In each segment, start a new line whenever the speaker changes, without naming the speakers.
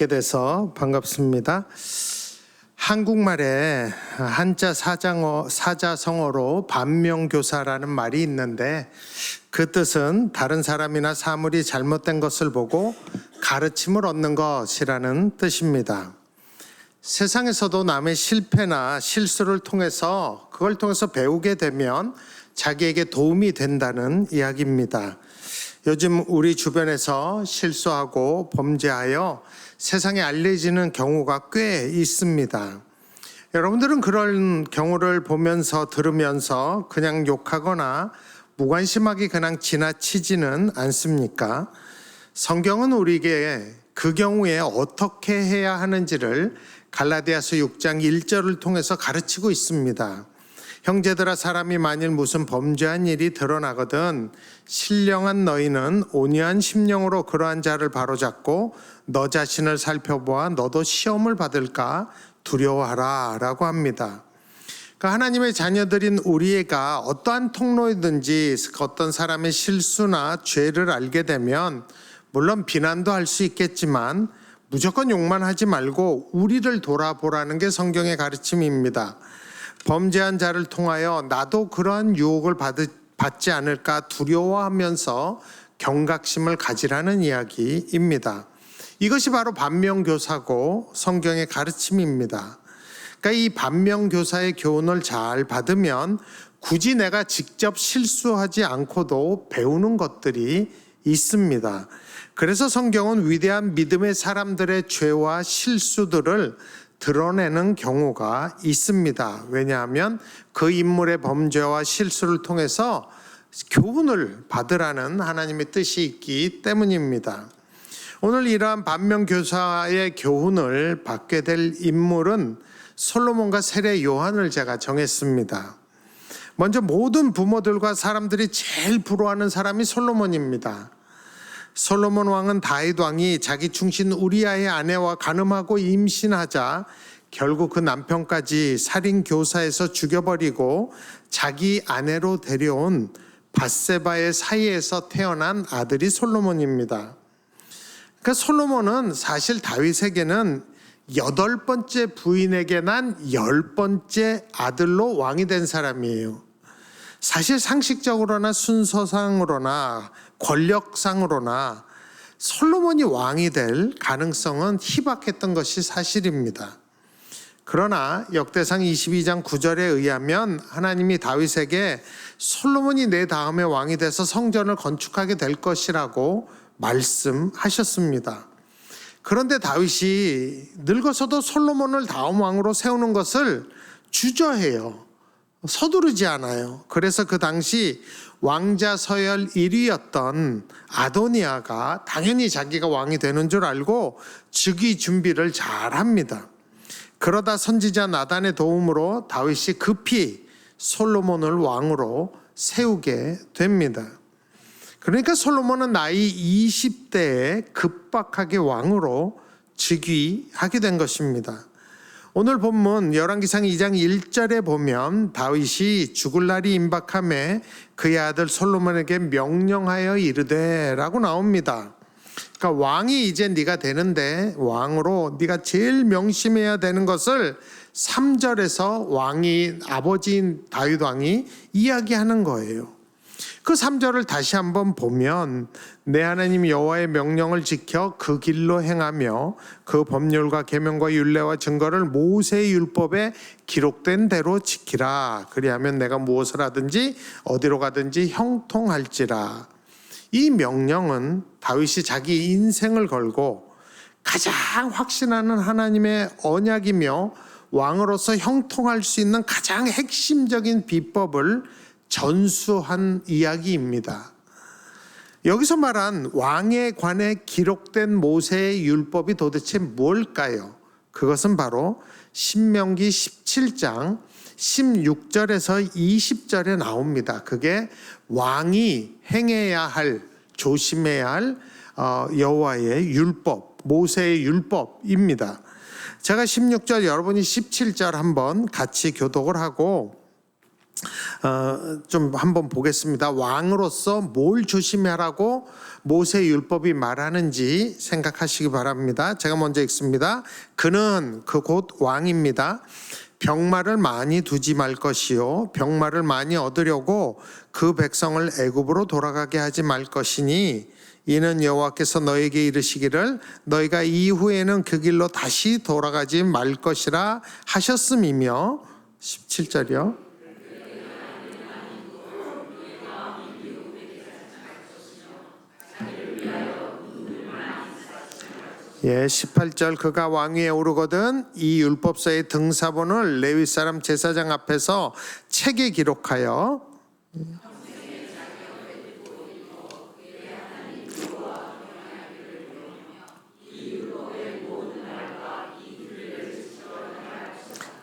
뵙게 돼서 반갑습니다. 한국말에 한자 사자성어로 반면교사라는 말이 있는데 그 뜻은 다른 사람이나 사물이 잘못된 것을 보고 가르침을 얻는 것이라는 뜻입니다. 세상에서도 남의 실패나 실수를 통해서 그걸 통해서 배우게 되면 자기에게 도움이 된다는 이야기입니다. 요즘 우리 주변에서 실수하고 범죄하여 세상에 알려지는 경우가 꽤 있습니다. 여러분들은 그런 경우를 보면서 들으면서 그냥 욕하거나 무관심하게 그냥 지나치지는 않습니까? 성경은 우리에게 그 경우에 어떻게 해야 하는지를 갈라디아서 6장 1절을 통해서 가르치고 있습니다. 형제들아, 사람이 만일 무슨 범죄한 일이 드러나거든 신령한 너희는 온유한 심령으로 그러한 자를 바로잡고 너 자신을 살펴보아 너도 시험을 받을까 두려워하라 라고 합니다. 그러니까 하나님의 자녀들인 우리가 어떠한 통로이든지 어떤 사람의 실수나 죄를 알게 되면 물론 비난도 할 수 있겠지만 무조건 욕만 하지 말고 우리를 돌아보라는 게 성경의 가르침입니다. 범죄한 자를 통하여 나도 그러한 유혹을 받지 않을까 두려워하면서 경각심을 가지라는 이야기입니다. 이것이 바로 반면교사고 성경의 가르침입니다. 그러니까 이 반면교사의 교훈을 잘 받으면 굳이 내가 직접 실수하지 않고도 배우는 것들이 있습니다. 그래서 성경은 위대한 믿음의 사람들의 죄와 실수들을 드러내는 경우가 있습니다. 왜냐하면 그 인물의 범죄와 실수를 통해서 교훈을 받으라는 하나님의 뜻이 있기 때문입니다. 오늘 이러한 반면교사의 교훈을 받게 될 인물은 솔로몬과 세례 요한을 제가 정했습니다. 먼저 모든 부모들과 사람들이 제일 부러워하는 사람이 솔로몬입니다. 솔로몬 왕은 다윗 왕이 자기 충신 우리아의 아내와 간음하고 임신하자 결국 그 남편까지 살인 교사에서 죽여버리고 자기 아내로 데려온 밧세바의 사이에서 태어난 아들이 솔로몬입니다. 그러니까 솔로몬은 사실 다윗에게는 8번째 부인에게 난 10번째 아들로 왕이 된 사람이에요. 사실 상식적으로나 순서상으로나 권력상으로나 솔로몬이 왕이 될 가능성은 희박했던 것이 사실입니다. 그러나 역대상 22장 9절에 의하면 하나님이 다윗에게 솔로몬이 내 다음에 왕이 돼서 성전을 건축하게 될 것이라고 말씀하셨습니다. 그런데 다윗이 늙어서도 솔로몬을 다음 왕으로 세우는 것을 주저해요. 서두르지 않아요. 그래서 그 당시 왕자 서열 1위였던 아도니아가 당연히 자기가 왕이 되는 줄 알고 즉위 준비를 잘 합니다. 그러다 선지자 나단의 도움으로 다윗이 급히 솔로몬을 왕으로 세우게 됩니다. 그러니까 솔로몬은 나이 20대에 급박하게 왕으로 즉위하게 된 것입니다. 오늘 본문 열왕기상 2장 1절에 보면 다윗이 죽을 날이 임박하매 그의 아들 솔로몬에게 명령하여 이르되 라고 나옵니다. 그러니까 왕이 이제 네가 되는데 왕으로 네가 제일 명심해야 되는 것을 3절에서 왕이 아버지인 다윗 왕이 이야기하는 거예요. 그 3절을 다시 한번 보면 내 하나님 여호와의 명령을 지켜 그 길로 행하며 그 법률과 계명과 율례와 증거를 모세의 율법에 기록된 대로 지키라. 그리하면 내가 무엇을 하든지 어디로 가든지 형통할지라. 이 명령은 다윗이 자기 인생을 걸고 가장 확신하는 하나님의 언약이며 왕으로서 형통할 수 있는 가장 핵심적인 비법을 전수한 이야기입니다. 여기서 말한 왕에 관해 기록된 모세의 율법이 도대체 뭘까요? 그것은 바로 신명기 17장 16절에서 20절에 나옵니다. 그게 왕이 행해야 할, 조심해야 할 여호와의 율법, 모세의 율법입니다. 제가 16절, 여러분이 17절 한번 같이 교독을 하고 좀 한번 보겠습니다. 왕으로서 뭘 조심하라고 모세 율법이 말하는지 생각하시기 바랍니다. 제가 먼저 읽습니다. 그는 그 곧 왕입니다. 병마를 많이 두지 말 것이요 병마를 많이 얻으려고 그 백성을 애굽으로 돌아가게 하지 말 것이니 이는 여호와께서 너에게 이르시기를 너희가 이후에는 그 길로 다시 돌아가지 말 것이라 하셨음이며 17절이요. 예, 18절 그가 왕위에 오르거든 이 율법서의 등사본을 레위 사람 제사장 앞에서 책에 기록하여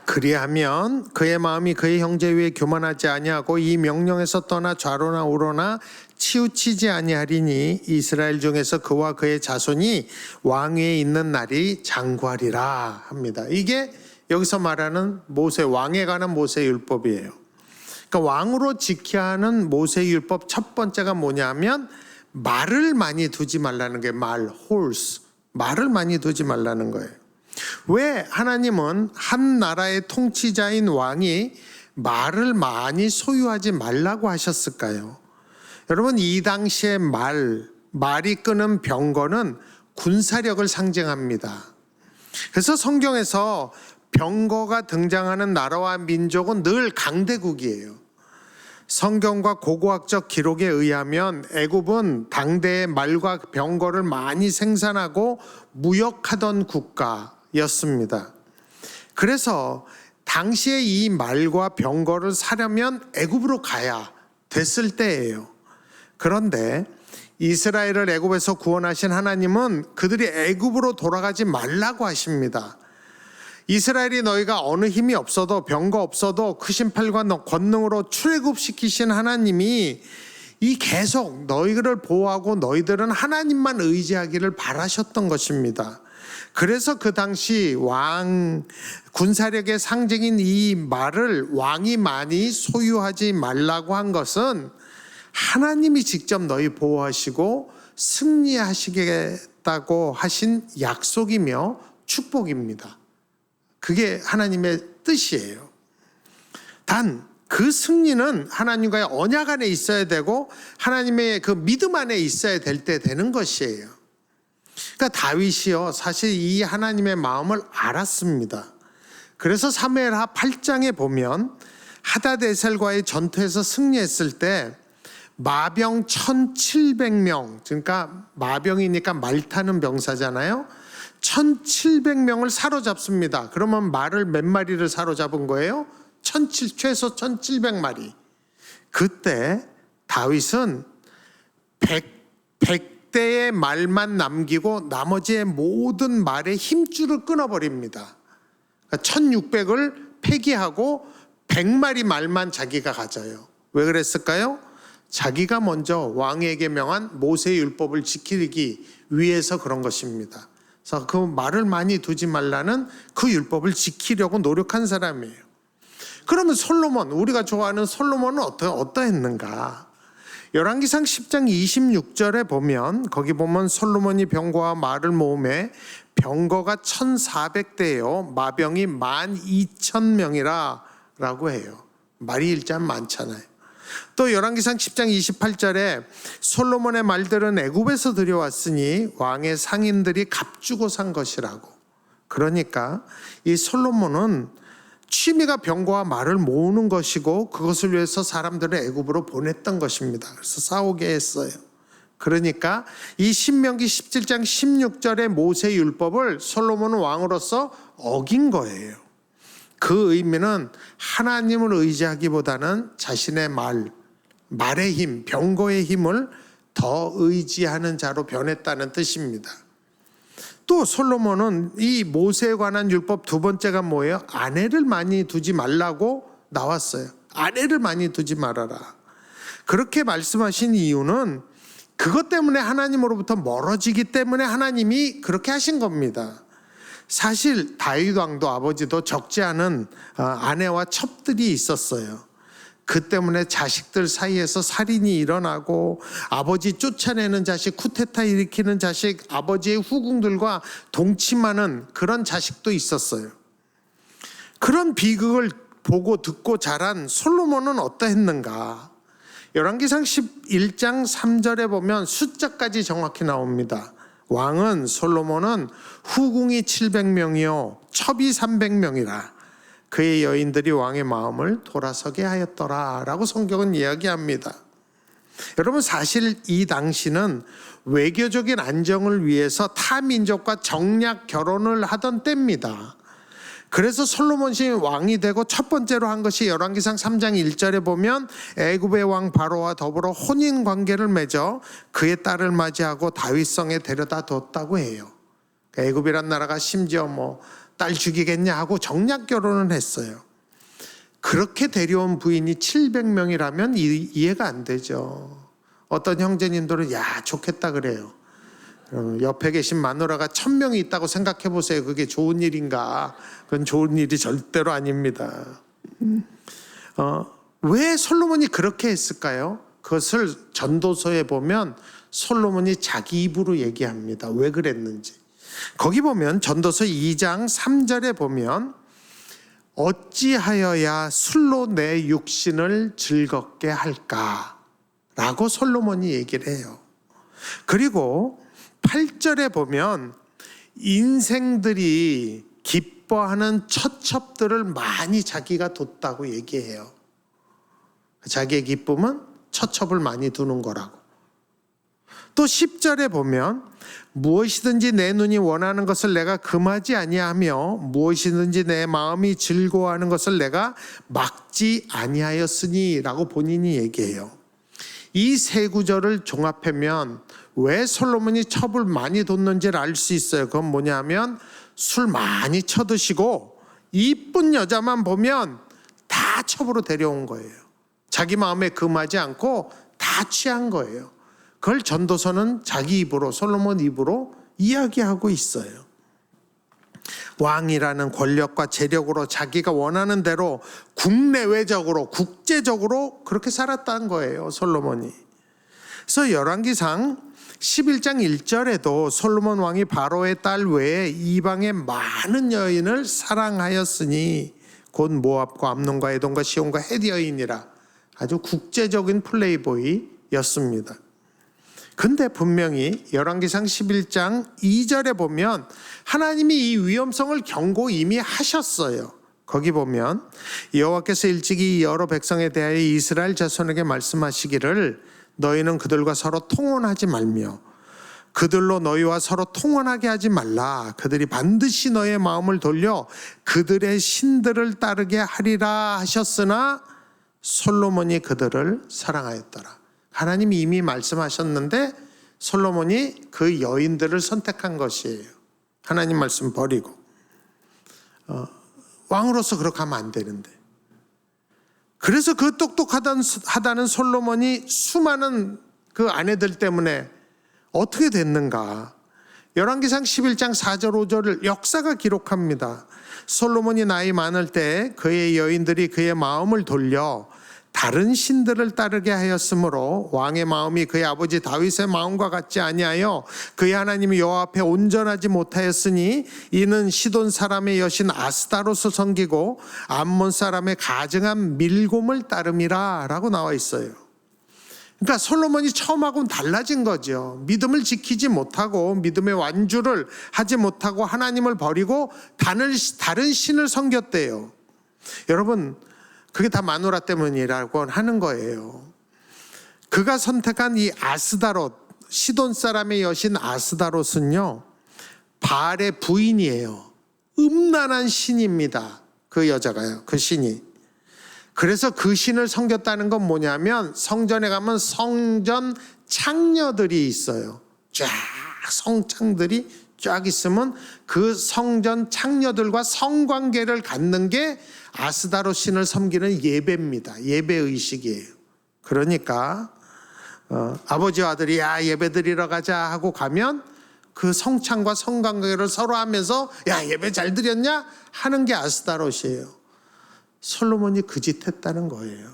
그리하면 그의 마음이 그의 형제 위에 교만하지 아니하고 이 명령에서 떠나 좌로나 우로나 치우치지 아니하리니 이스라엘 중에서 그와 그의 자손이 왕위에 있는 날이 장구하리라 합니다. 이게 여기서 말하는 모세 왕에 관한 모세 율법이에요. 그러니까 왕으로 지켜야 하는 모세 율법 첫 번째가 뭐냐면 말을 많이 두지 말라는 게 horse 말을 많이 두지 말라는 거예요. 왜 하나님은 한 나라의 통치자인 왕이 말을 많이 소유하지 말라고 하셨을까요? 여러분 이 당시의 말이 끄는 병거는 군사력을 상징합니다. 그래서 성경에서 병거가 등장하는 나라와 민족은 늘 강대국이에요. 성경과 고고학적 기록에 의하면 애굽은 당대의 말과 병거를 많이 생산하고 무역하던 국가였습니다. 그래서 당시에 이 말과 병거를 사려면 애굽으로 가야 됐을 때예요. 그런데 이스라엘을 애굽에서 구원하신 하나님은 그들이 애굽으로 돌아가지 말라고 하십니다. 이스라엘이 너희가 어느 힘이 없어도 병거 없어도 크신 팔과 권능으로 출애굽시키신 하나님이 이 계속 너희를 보호하고 너희들은 하나님만 의지하기를 바라셨던 것입니다. 그래서 그 당시 왕 군사력의 상징인 이 말을 왕이 많이 소유하지 말라고 한 것은 하나님이 직접 너희 보호하시고 승리하시겠다고 하신 약속이며 축복입니다. 그게 하나님의 뜻이에요. 단 그 승리는 하나님과의 언약 안에 있어야 되고 하나님의 그 믿음 안에 있어야 될 때 되는 것이에요. 그러니까 다윗이요 사실 이 하나님의 마음을 알았습니다. 그래서 사무엘하 8장에 보면 하다데셀과의 전투에서 승리했을 때 마병 1700명 그러니까 마병이니까 말 타는 병사잖아요. 1700명을 사로잡습니다. 그러면 말을 몇 마리를 사로잡은 거예요? 최소 1700마리. 그때 다윗은 100대의 말만 남기고 나머지의 모든 말의 힘줄을 끊어버립니다. 그러니까 1600을 폐기하고 100마리 말만 자기가 가져요. 왜 그랬을까요? 자기가 먼저 왕에게 명한 모세 율법을 지키기 위해서 그런 것입니다. 그래서 그 말을 많이 두지 말라는 그 율법을 지키려고 노력한 사람이에요. 그러면 솔로몬, 우리가 좋아하는 솔로몬은 어떠했는가? 열왕기상 10장 26절에 보면 거기 보면 솔로몬이 병거와 말을 모음해 병거가 1400대요 마병이 12,000명이라 라고 해요. 말이 일단 많잖아요. 또 열왕기상 10장 28절에 솔로몬의 말들은 애굽에서 들여왔으니 왕의 상인들이 값주고 산 것이라고. 그러니까 이 솔로몬은 취미가 병거와 말을 모으는 것이고 그것을 위해서 사람들을 애굽으로 보냈던 것입니다. 그래서 싸우게 했어요. 그러니까 이 신명기 17장 16절의 모세 율법을 솔로몬은 왕으로서 어긴 거예요. 그 의미는 하나님을 의지하기보다는 자신의 말의 힘, 병거의 힘을 더 의지하는 자로 변했다는 뜻입니다. 또 솔로몬은 이 모세에 관한 율법 두 번째가 뭐예요? 아내를 많이 두지 말라고 나왔어요. 아내를 많이 두지 말아라. 그렇게 말씀하신 이유는 그것 때문에 하나님으로부터 멀어지기 때문에 하나님이 그렇게 하신 겁니다. 사실 다윗 왕도 아버지도 적지 않은 아내와 첩들이 있었어요. 그 때문에 자식들 사이에서 살인이 일어나고 아버지 쫓아내는 자식, 쿠데타 일으키는 자식, 아버지의 후궁들과 동침하는 그런 자식도 있었어요. 그런 비극을 보고 듣고 자란 솔로몬은 어떠했는가? 열왕기상 11장 3절에 보면 숫자까지 정확히 나옵니다. 왕은 솔로몬은 후궁이 700명이요 첩이 300명이라 그의 여인들이 왕의 마음을 돌아서게 하였더라 라고 성경은 이야기합니다. 여러분, 사실 이 당시는 외교적인 안정을 위해서 타 민족과 정략 결혼을 하던 때입니다. 그래서 솔로몬이 왕이 되고 첫 번째로 한 것이 열왕기상 3장 1절에 보면 애굽의 왕 바로와 더불어 혼인 관계를 맺어 그의 딸을 맞이하고 다윗성에 데려다 뒀다고 해요. 애굽이란 나라가 심지어 딸 죽이겠냐 하고 정략 결혼을 했어요. 그렇게 데려온 부인이 700명이라면 이해가 안 되죠. 어떤 형제님들은 야 좋겠다 그래요. 옆에 계신 마누라가 1000명이 있다고 생각해 보세요. 그게 좋은 일인가? 그건 좋은 일이 절대로 아닙니다. 왜 솔로몬이 그렇게 했을까요? 그것을 전도서에 보면 솔로몬이 자기 입으로 얘기합니다. 왜 그랬는지. 거기 보면 전도서 2장 3절에 보면 어찌하여야 술로 내 육신을 즐겁게 할까? 라고 솔로몬이 얘기를 해요. 그리고 8절에 보면 인생들이 기뻐하는 처첩들을 많이 자기가 뒀다고 얘기해요. 자기의 기쁨은 처첩을 많이 두는 거라고. 또 10절에 보면 무엇이든지 내 눈이 원하는 것을 내가 금하지 아니하며 무엇이든지 내 마음이 즐거워하는 것을 내가 막지 아니하였으니 라고 본인이 얘기해요. 이 세 구절을 종합하면 왜 솔로몬이 첩을 많이 뒀는지를 알 수 있어요. 그건 뭐냐면 술 많이 쳐드시고 이쁜 여자만 보면 다 첩으로 데려온 거예요. 자기 마음에 금하지 않고 다 취한 거예요. 그걸 전도서는 자기 입으로, 솔로몬 입으로 이야기하고 있어요. 왕이라는 권력과 재력으로 자기가 원하는 대로 국내외적으로, 국제적으로 그렇게 살았다는 거예요, 솔로몬이. 그래서 열왕기상 11장 1절에도 솔로몬 왕이 바로의 딸 외에 이방의 많은 여인을 사랑하였으니 곧 모압과 암논과 에돔과 시온과 헷 여인이라 아주 국제적인 플레이보이였습니다. 근데 분명히 열왕기상 11장 2절에 보면 하나님이 이 위험성을 경고 이미 하셨어요. 거기 보면 여호와께서 일찍이 여러 백성에 대하여 이스라엘 자손에게 말씀하시기를 너희는 그들과 서로 통혼하지 말며 그들로 너희와 서로 통혼하게 하지 말라. 그들이 반드시 너의 마음을 돌려 그들의 신들을 따르게 하리라 하셨으나 솔로몬이 그들을 사랑하였더라. 하나님이 이미 말씀하셨는데 솔로몬이 그 여인들을 선택한 것이에요. 하나님 말씀 버리고. 왕으로서 그렇게 하면 안 되는데. 그래서 그 똑똑하다는 솔로몬이 수많은 그 아내들 때문에 어떻게 됐는가. 열왕기상 11장 4절 5절을 역사가 기록합니다. 솔로몬이 나이 많을 때 그의 여인들이 그의 마음을 돌려 다른 신들을 따르게 하였으므로 왕의 마음이 그의 아버지 다윗의 마음과 같지 아니하여 그의 하나님 여호와 앞에 온전하지 못하였으니 이는 시돈 사람의 여신 아스다롯을 섬기고 암몬 사람의 가증한 밀곰을 따름이라 라고 나와 있어요. 그러니까 솔로몬이 처음하고는 달라진 거죠. 믿음을 지키지 못하고 믿음의 완주를 하지 못하고 하나님을 버리고 다른 신을 섬겼대요. 여러분, 그게 다 마누라 때문이라고 하는 거예요. 그가 선택한 이 아스다롯, 시돈 사람의 여신 아스다롯은요, 바알의 부인이에요. 음란한 신입니다. 그 여자가요, 그 신이. 그래서 그 신을 섬겼다는 건 뭐냐면 성전에 가면 성전 창녀들이 있어요. 쫙 성창들이 쫙 있으면 그 성전 창녀들과 성관계를 갖는 게 아스다롯 신을 섬기는 예배입니다. 예배의식이에요. 그러니까 아버지와 아들이 야 예배 드리러 가자 하고 가면 그 성창과 성관계를 서로 하면서 야 예배 잘 드렸냐 하는 게 아스다롯이에요. 솔로몬이 그 짓 했다는 거예요.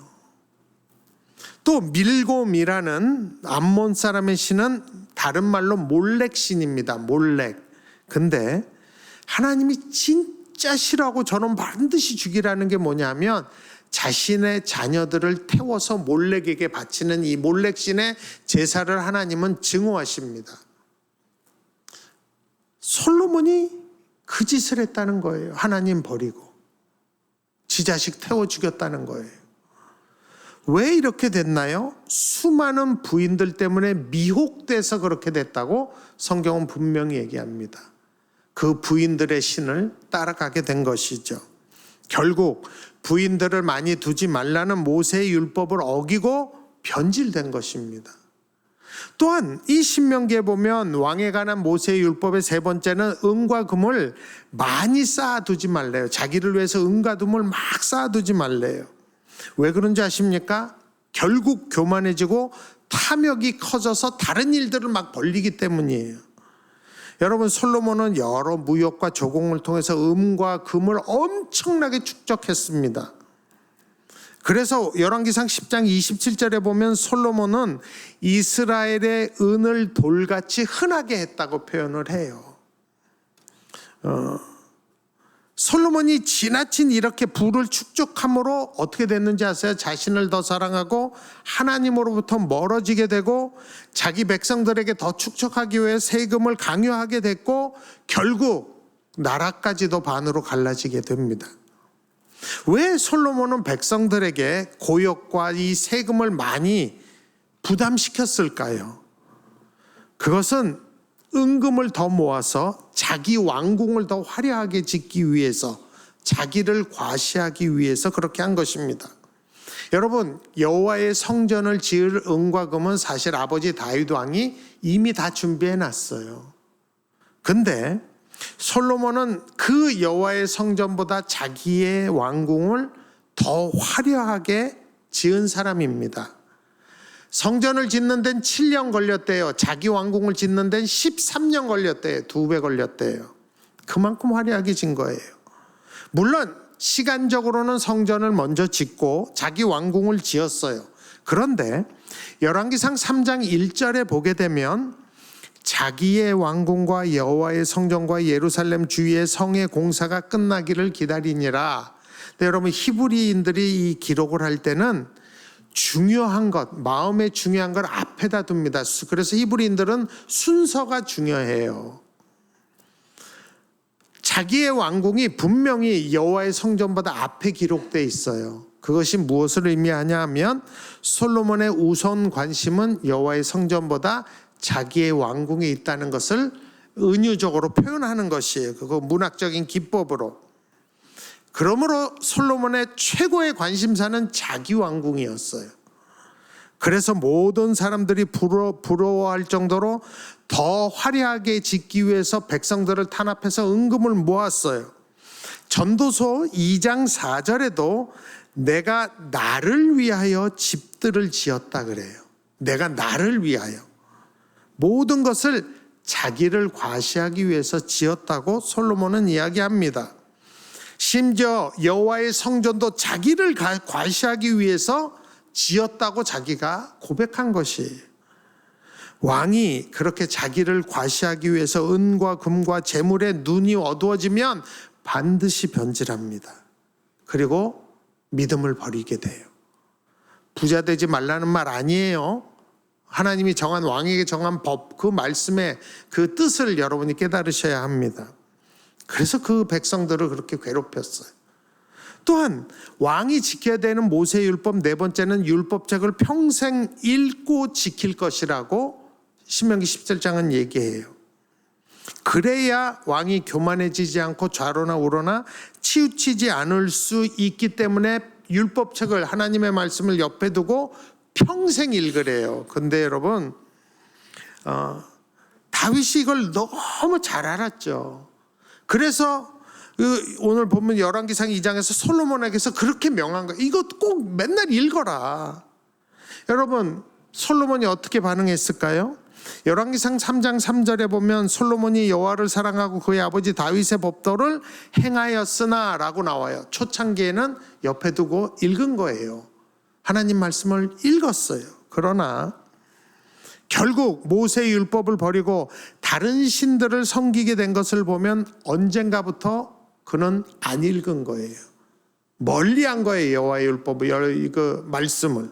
또 밀곰이라는 암몬 사람의 신은 다른 말로 몰렉신입니다. 몰렉. 근데 하나님이 진짜 싫어하고 저는 반드시 죽이라는 게 뭐냐면 자신의 자녀들을 태워서 몰렉에게 바치는 이 몰렉신의 제사를 하나님은 증오하십니다. 솔로몬이 그 짓을 했다는 거예요. 하나님 버리고 지 자식 태워 죽였다는 거예요. 왜 이렇게 됐나요? 수많은 부인들 때문에 미혹돼서 그렇게 됐다고 성경은 분명히 얘기합니다. 그 부인들의 신을 따라가게 된 것이죠. 결국 부인들을 많이 두지 말라는 모세의 율법을 어기고 변질된 것입니다. 또한 이 신명기에 보면 왕에 관한 모세의 율법의 세 번째는 은과 금을 많이 쌓아두지 말래요. 자기를 위해서 은과 금을 막 쌓아두지 말래요. 왜 그런지 아십니까? 결국 교만해지고 탐욕이 커져서 다른 일들을 막 벌리기 때문이에요. 여러분, 솔로몬은 여러 무역과 조공을 통해서 은과 금을 엄청나게 축적했습니다. 그래서 열왕기상 10장 27절에 보면 솔로몬은 이스라엘의 은을 돌같이 흔하게 했다고 표현을 해요. 솔로몬이 지나친 이렇게 부를 축적함으로 어떻게 됐는지 아세요? 자신을 더 사랑하고 하나님으로부터 멀어지게 되고 자기 백성들에게 더 축적하기 위해 세금을 강요하게 됐고 결국 나라까지도 반으로 갈라지게 됩니다. 왜 솔로몬은 백성들에게 고역과 이 세금을 많이 부담시켰을까요? 그것은 은금을 더 모아서 자기 왕궁을 더 화려하게 짓기 위해서, 자기를 과시하기 위해서 그렇게 한 것입니다. 여러분, 여호와의 성전을 지을 은과 금은 사실 아버지 다윗 왕이 이미 다 준비해 놨어요. 근데 솔로몬은 그 여호와의 성전보다 자기의 왕궁을 더 화려하게 지은 사람입니다. 성전을 짓는 데는 7년 걸렸대요. 자기 왕궁을 짓는 데는 13년 걸렸대요. 2배 걸렸대요. 그만큼 화려하게 진 거예요. 물론 시간적으로는 성전을 먼저 짓고 자기 왕궁을 지었어요. 그런데 열왕기상 3장 1절에 보게 되면 자기의 왕궁과 여호와의 성전과 예루살렘 주위의 성의 공사가 끝나기를 기다리니라. 근데 여러분, 히브리인들이 이 기록을 할 때는 중요한 것, 마음에 중요한 걸 앞에다 둡니다. 그래서 히브리인들은 순서가 중요해요. 자기의 왕궁이 분명히 여호와의 성전보다 앞에 기록되어 있어요. 그것이 무엇을 의미하냐 하면 솔로몬의 우선 관심은 여호와의 성전보다 자기의 왕궁에 있다는 것을 은유적으로 표현하는 것이에요. 그거 문학적인 기법으로. 그러므로 솔로몬의 최고의 관심사는 자기 왕궁이었어요. 그래서 모든 사람들이 부러워할 정도로 더 화려하게 짓기 위해서 백성들을 탄압해서 은금을 모았어요. 전도서 2장 4절에도 내가 나를 위하여 집들을 지었다 그래요. 내가 나를 위하여. 모든 것을 자기를 과시하기 위해서 지었다고 솔로몬은 이야기합니다. 심지어 여호와의 성전도 자기를 과시하기 위해서 지었다고 자기가 고백한 것이에요. 왕이 그렇게 자기를 과시하기 위해서 은과 금과 재물에 눈이 어두워지면 반드시 변질합니다. 그리고 믿음을 버리게 돼요. 부자 되지 말라는 말 아니에요. 하나님이 정한, 왕에게 정한 법, 그 말씀의 그 뜻을 여러분이 깨달으셔야 합니다. 그래서 그 백성들을 그렇게 괴롭혔어요. 또한 왕이 지켜야 되는 모세율법 네 번째는 율법책을 평생 읽고 지킬 것이라고 신명기 17장은 얘기해요. 그래야 왕이 교만해지지 않고 좌로나 우로나 치우치지 않을 수 있기 때문에 율법책을, 하나님의 말씀을 옆에 두고 평생 읽으래요. 근데 여러분, 다윗이 이걸 너무 잘 알았죠. 그래서 오늘 보면 열왕기상 2장에서 솔로몬에게서 그렇게 명한 거예요. 이거 꼭 맨날 읽어라. 여러분, 솔로몬이 어떻게 반응했을까요? 열왕기상 3장 3절에 보면 솔로몬이 여호와를 사랑하고 그의 아버지 다윗의 법도를 행하였으나 라고 나와요. 초창기에는 옆에 두고 읽은 거예요. 하나님 말씀을 읽었어요. 그러나 결국 모세의 율법을 버리고 다른 신들을 섬기게 된 것을 보면 언젠가부터 그는 안 읽은 거예요. 멀리한 거예요. 여호와의 율법을, 그 말씀을.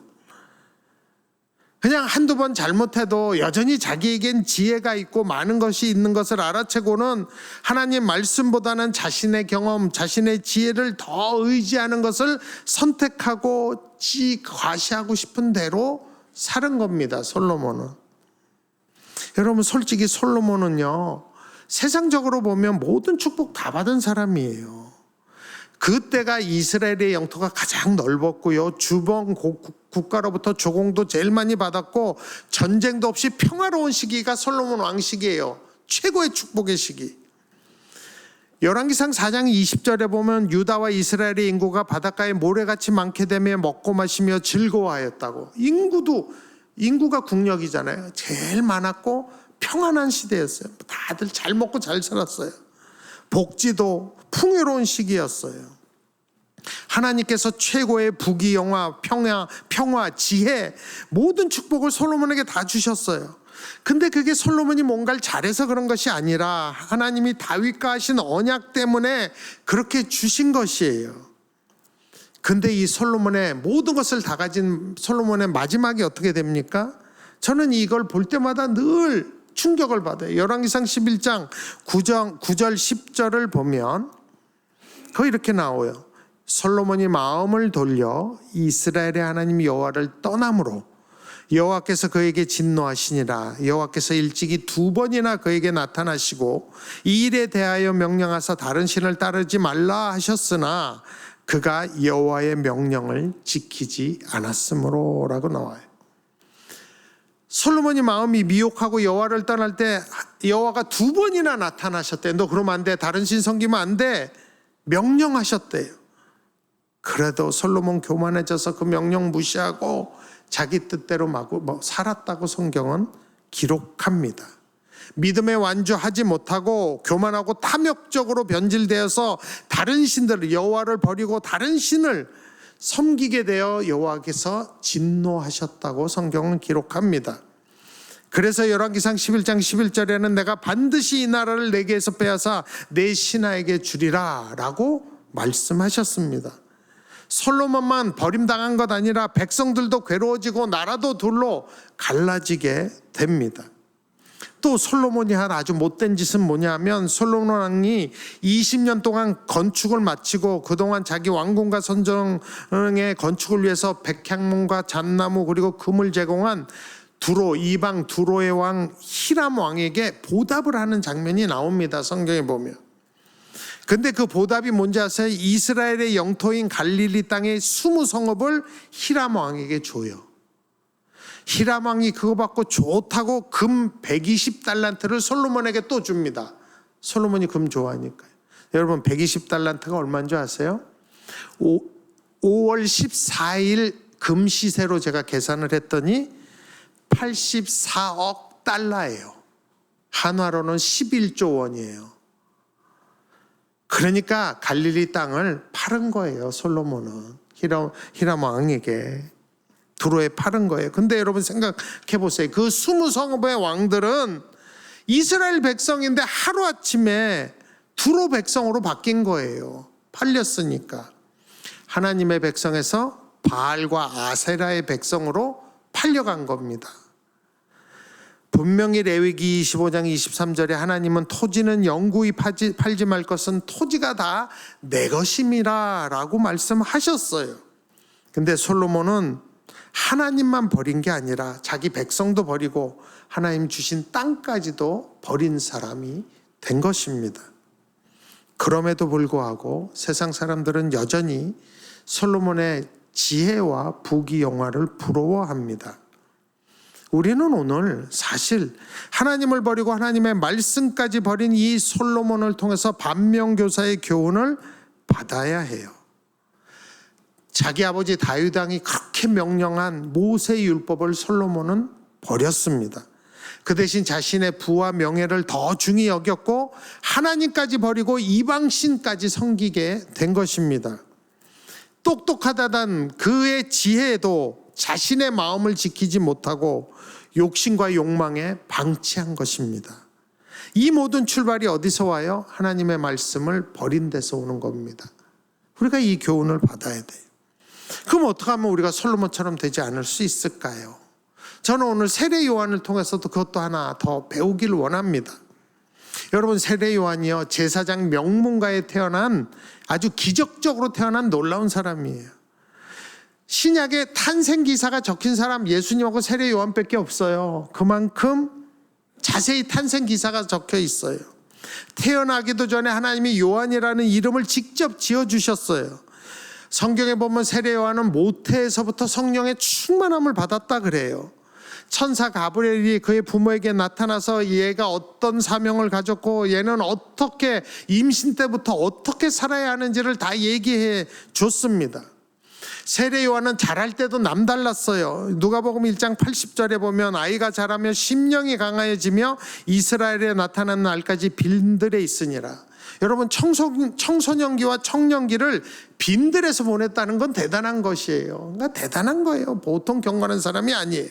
그냥 한두 번 잘못해도 여전히 자기에겐 지혜가 있고 많은 것이 있는 것을 알아채고는 하나님 말씀보다는 자신의 경험, 자신의 지혜를 더 의지하는 것을 선택하고 과시하고 싶은 대로 사는 겁니다. 솔로몬은. 여러분, 솔직히 솔로몬은요, 세상적으로 보면 모든 축복 다 받은 사람이에요. 그때가 이스라엘의 영토가 가장 넓었고요, 주변 국가로부터 조공도 제일 많이 받았고 전쟁도 없이 평화로운 시기가 솔로몬 왕 시기예요. 최고의 축복의 시기. 열왕기상 4장 20절에 보면 유다와 이스라엘의 인구가 바닷가에 모래같이 많게 되며 먹고 마시며 즐거워하였다고. 인구가 국력이잖아요. 제일 많았고 평안한 시대였어요. 다들 잘 먹고 잘 살았어요. 복지도 풍요로운 시기였어요. 하나님께서 최고의 부귀영화, 평화, 지혜, 모든 축복을 솔로몬에게 다 주셨어요. 근데 그게 솔로몬이 뭔가를 잘해서 그런 것이 아니라 하나님이 다윗과 하신 언약 때문에 그렇게 주신 것이에요. 근데 이 솔로몬의 모든 것을 다 가진 솔로몬의 마지막이 어떻게 됩니까? 저는 이걸 볼 때마다 늘 충격을 받아요. 열왕기상 11장 9절 10절을 보면 거기 이렇게 나와요. 솔로몬이 마음을 돌려 이스라엘의 하나님 여호와를 떠남으로 여호와께서 그에게 진노하시니라. 여호와께서 일찍이 2번이나 그에게 나타나시고 이 일에 대하여 명령하사 다른 신을 따르지 말라 하셨으나 그가 여호와의 명령을 지키지 않았으므로 라고 나와요. 솔로몬이 마음이 미혹하고 여호와를 떠날 때 여호와가 2번이나 나타나셨대요. 너 그러면 안 돼. 다른 신 섬기면 안 돼. 명령하셨대요. 그래도 솔로몬 교만해져서 그 명령 무시하고 자기 뜻대로 살았다고 성경은 기록합니다. 믿음에 완주하지 못하고 교만하고 탐욕적으로 변질되어서 다른 신들을, 여호와를 버리고 다른 신을 섬기게 되어 여호와께서 진노하셨다고 성경은 기록합니다. 그래서 열왕기상 11장 11절에는 내가 반드시 이 나라를 내게서 빼앗아 내 신하에게 주리라 라고 말씀하셨습니다. 솔로몬만 버림당한 것 아니라 백성들도 괴로워지고 나라도 둘로 갈라지게 됩니다. 또 솔로몬이 한 아주 못된 짓은 뭐냐면 솔로몬 왕이 20년 동안 건축을 마치고 그동안 자기 왕궁과 선정의 건축을 위해서 백향문과 잣나무 그리고 금을 제공한 이방 두로의 왕 히람 왕에게 보답을 하는 장면이 나옵니다. 성경에 보면. 근데 그 보답이 뭔지 아세요? 이스라엘의 영토인 갈릴리 땅의 20성읍을 히람 왕에게 줘요. 히람 왕이 그거 받고 좋다고 금 120달란트를 솔로몬에게 또 줍니다. 솔로몬이 금 좋아하니까요. 여러분 120달란트가 얼마인 줄 아세요? 5월 14일 금 시세로 제가 계산을 했더니 84억 달러예요. 한화로는 11조 원이에요. 그러니까 갈릴리 땅을 팔은 거예요. 솔로몬은 히람 왕에게 두로에 팔은 거예요. 근데 여러분 생각해 보세요. 그 20성읍의 왕들은 이스라엘 백성인데 하루아침에 두로 백성으로 바뀐 거예요. 팔렸으니까. 하나님의 백성에서 바알과 아세라의 백성으로 팔려간 겁니다. 분명히 레위기 25장 23절에 하나님은 토지는 영구히 팔지 말 것은 토지가 다 내 것임이라 라고 말씀하셨어요. 근데 솔로몬은 하나님만 버린 게 아니라 자기 백성도 버리고 하나님 주신 땅까지도 버린 사람이 된 것입니다. 그럼에도 불구하고 세상 사람들은 여전히 솔로몬의 지혜와 부귀영화를 부러워합니다. 우리는 오늘 사실 하나님을 버리고 하나님의 말씀까지 버린 이 솔로몬을 통해서 반면교사의 교훈을 받아야 해요. 자기 아버지 다윗 왕이 그렇게 명령한 모세의 율법을 솔로몬은 버렸습니다. 그 대신 자신의 부와 명예를 더 중히 여겼고 하나님까지 버리고 이방신까지 섬기게 된 것입니다. 똑똑하다던 그의 지혜도 자신의 마음을 지키지 못하고 욕심과 욕망에 방치한 것입니다. 이 모든 출발이 어디서 와요? 하나님의 말씀을 버린 데서 오는 겁니다. 우리가 이 교훈을 받아야 돼요. 그럼 어떻게 하면 우리가 솔로몬처럼 되지 않을 수 있을까요? 저는 오늘 세례 요한을 통해서도 그것도 하나 더 배우길 원합니다. 여러분, 세례 요한이요, 제사장 명문가에 태어난, 아주 기적적으로 태어난 놀라운 사람이에요. 신약에 탄생 기사가 적힌 사람 예수님하고 세례 요한밖에 없어요. 그만큼 자세히 탄생 기사가 적혀 있어요. 태어나기도 전에 하나님이 요한이라는 이름을 직접 지어주셨어요. 성경에 보면 세례 요한은 모태에서부터 성령의 충만함을 받았다 그래요. 천사 가브리엘이 그의 부모에게 나타나서 얘가 어떤 사명을 가졌고 얘는 어떻게 임신 때부터 어떻게 살아야 하는지를 다 얘기해 줬습니다. 세례 요한은 자랄 때도 남달랐어요. 누가복음 1장 80절에 보면 아이가 자라며 심령이 강하여지며 이스라엘에 나타나는 날까지 빈들에 있으니라. 여러분, 청소년기와 청년기를 빈들에서 보냈다는 건 대단한 것이에요. 그러니까 대단한 거예요. 보통 경건한 사람이 아니에요.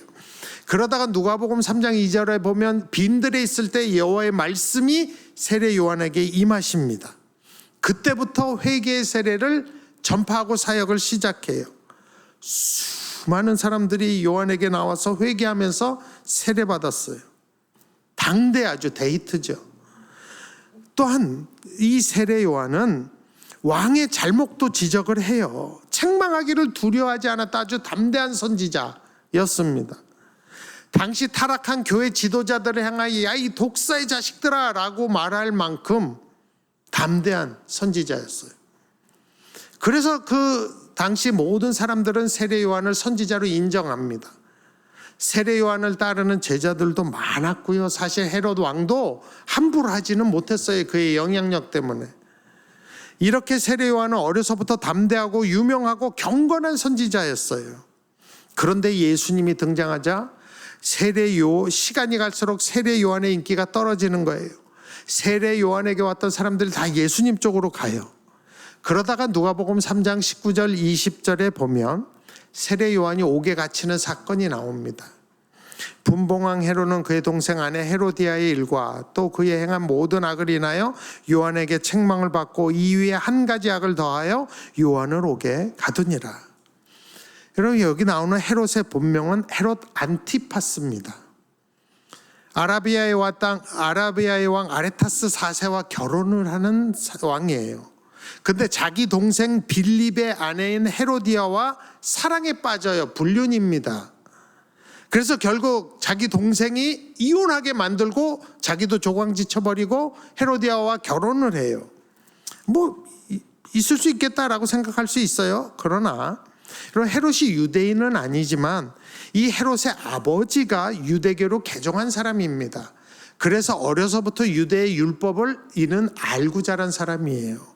그러다가 누가복음 3장 2절에 보면 빈들에 있을 때 여호와의 말씀이 세례 요한에게 임하십니다. 그때부터 회개의 세례를 전파하고 사역을 시작해요. 수많은 사람들이 요한에게 나와서 회개하면서 세례받았어요. 당대 아주 데이트죠. 또한 이 세례 요한은 왕의 잘못도 지적을 해요. 책망하기를 두려워하지 않았다. 아주 담대한 선지자였습니다. 당시 타락한 교회 지도자들을 향하여 야, 이 독사의 자식들아 라고 말할 만큼 담대한 선지자였어요. 그래서 그 당시 모든 사람들은 세례 요한을 선지자로 인정합니다. 세례 요한을 따르는 제자들도 많았고요. 사실 헤롯 왕도 함부로 하지는 못했어요. 그의 영향력 때문에. 이렇게 세례 요한은 어려서부터 담대하고 유명하고 경건한 선지자였어요. 그런데 예수님이 등장하자 시간이 갈수록 세례 요한의 인기가 떨어지는 거예요. 세례 요한에게 왔던 사람들이 다 예수님 쪽으로 가요. 그러다가 누가복음 3장 19절 20절에 보면 세례 요한이 옥에 갇히는 사건이 나옵니다. 분봉왕 헤롯은 그의 동생 아내 헤로디아의 일과 또 그의 행한 모든 악을 인하여 요한에게 책망을 받고 이 위에 한 가지 악을 더하여 요한을 옥에 가두니라. 여러분, 여기 나오는 헤롯의 본명은 헤롯 안티파스입니다. 아라비아의 왕 아레타스 4세와 결혼을 하는 왕이에요. 근데 자기 동생 빌립의 아내인 헤로디아와 사랑에 빠져요. 불륜입니다. 그래서 결국 자기 동생이 이혼하게 만들고 자기도 조광지 쳐버리고 헤로디아와 결혼을 해요. 뭐 있을 수 있겠다라고 생각할 수 있어요. 그러나 헤롯이 유대인은 아니지만 이 헤롯의 아버지가 유대교로 개종한 사람입니다. 그래서 어려서부터 유대의 율법을 이는 알고 자란 사람이에요.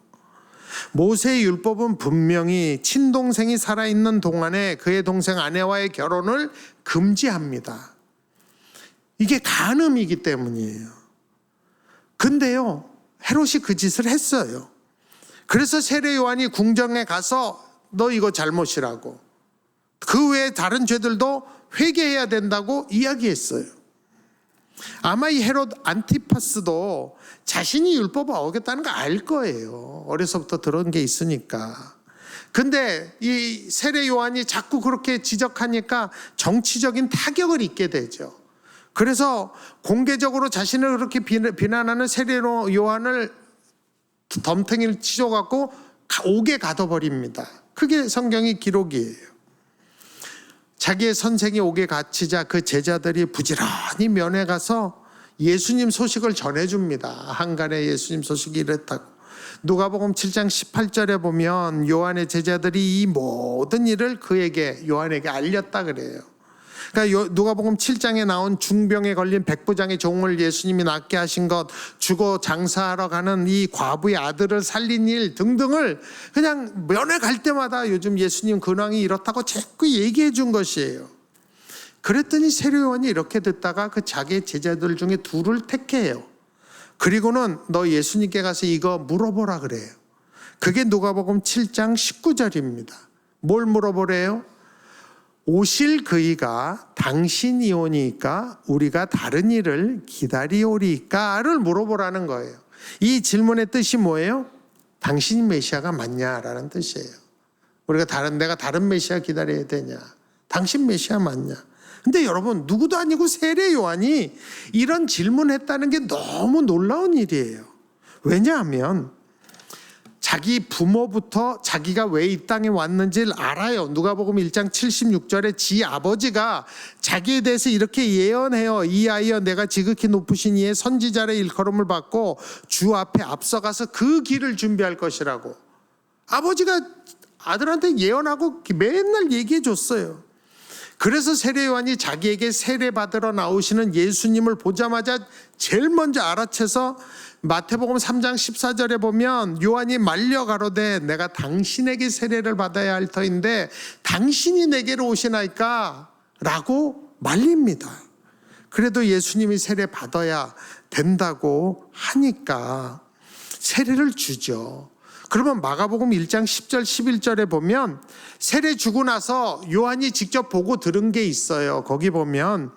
모세의 율법은 분명히 친동생이 살아있는 동안에 그의 동생 아내와의 결혼을 금지합니다. 이게 간음이기 때문이에요. 근데요, 헤롯이 그 짓을 했어요. 그래서 세례 요한이 궁정에 가서 너 이거 잘못이라고, 그 외에 다른 죄들도 회개해야 된다고 이야기했어요. 아마 이 헤롯 안티파스도 자신이 율법을 어겼다는 거 알 거예요. 어려서부터 들은 게 있으니까. 근데 이 세례 요한이 자꾸 그렇게 지적하니까 정치적인 타격을 입게 되죠. 그래서 공개적으로 자신을 그렇게 비난하는 세례 요한을 덤탱이를 치셔갖고 옥에 가둬버립니다. 그게 성경의 기록이에요. 자기의 선생이 옥에 갇히자 그 제자들이 부지런히 면회 가서 예수님 소식을 전해줍니다. 한간에 예수님 소식이 이랬다고. 누가복음 7장 18절에 보면 요한의 제자들이 이 모든 일을 요한에게 알렸다 그래요. 그러니까 누가복음 7장에 나온 중병에 걸린 백부장의 종을 예수님이 낫게 하신 것, 죽어 장사하러 가는 이 과부의 아들을 살린 일 등등을 그냥 면회 갈 때마다 요즘 예수님 근황이 이렇다고 자꾸 얘기해 준 것이에요. 그랬더니 세례 요한이 이렇게 듣다가 그 자기 제자들 중에 둘을 택해요. 그리고는 너 예수님께 가서 이거 물어보라 그래요. 그게 누가복음 7장 19절입니다. 뭘 물어보래요? 오실 그이가 당신이 오니까 우리가 다른 일을 기다리오리까를 물어보라는 거예요. 이 질문의 뜻이 뭐예요? 당신이 메시아가 맞냐라는 뜻이에요. 내가 다른 메시아 기다려야 되냐? 당신 메시아 맞냐? 근데 여러분, 누구도 아니고 세례 요한이 이런 질문했다는 게 너무 놀라운 일이에요. 왜냐하면 자기 부모부터 자기가 왜 이 땅에 왔는지를 알아요. 누가복음 1장 76절에 지 아버지가 자기에 대해서 이렇게 예언해요. 이 아이여 내가 지극히 높으신 이의 선지자의 일컬음을 받고 주 앞에 앞서가서 그 길을 준비할 것이라고. 아버지가 아들한테 예언하고 맨날 얘기해 줬어요. 그래서 세례 요한이 자기에게 세례 받으러 나오시는 예수님을 보자마자 제일 먼저 알아채서 마태복음 3장 14절에 보면 요한이 말려 가로되 내가 당신에게 세례를 받아야 할 터인데 당신이 내게로 오시나이까 라고 말립니다. 그래도 예수님이 세례 받아야 된다고 하니까 세례를 주죠. 그러면 마가복음 1장 10절 11절에 보면 세례 주고 나서 요한이 직접 보고 들은 게 있어요. 거기 보면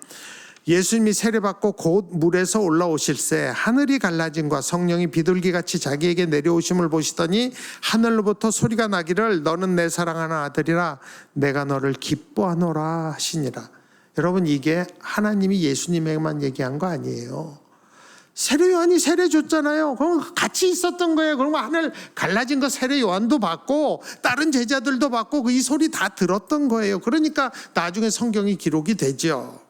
예수님이 세례받고 곧 물에서 올라오실새 하늘이 갈라짐과 성령이 비둘기같이 자기에게 내려오심을 보시더니 하늘로부터 소리가 나기를 너는 내 사랑하는 아들이라 내가 너를 기뻐하노라 하시니라. 여러분, 이게 하나님이 예수님에게만 얘기한 거 아니에요. 세례 요한이 세례 줬잖아요. 그럼 같이 있었던 거예요. 그럼 하늘 갈라진 거 세례 요한도 받고 다른 제자들도 받고 이 소리 다 들었던 거예요. 그러니까 나중에 성경이 기록이 되죠.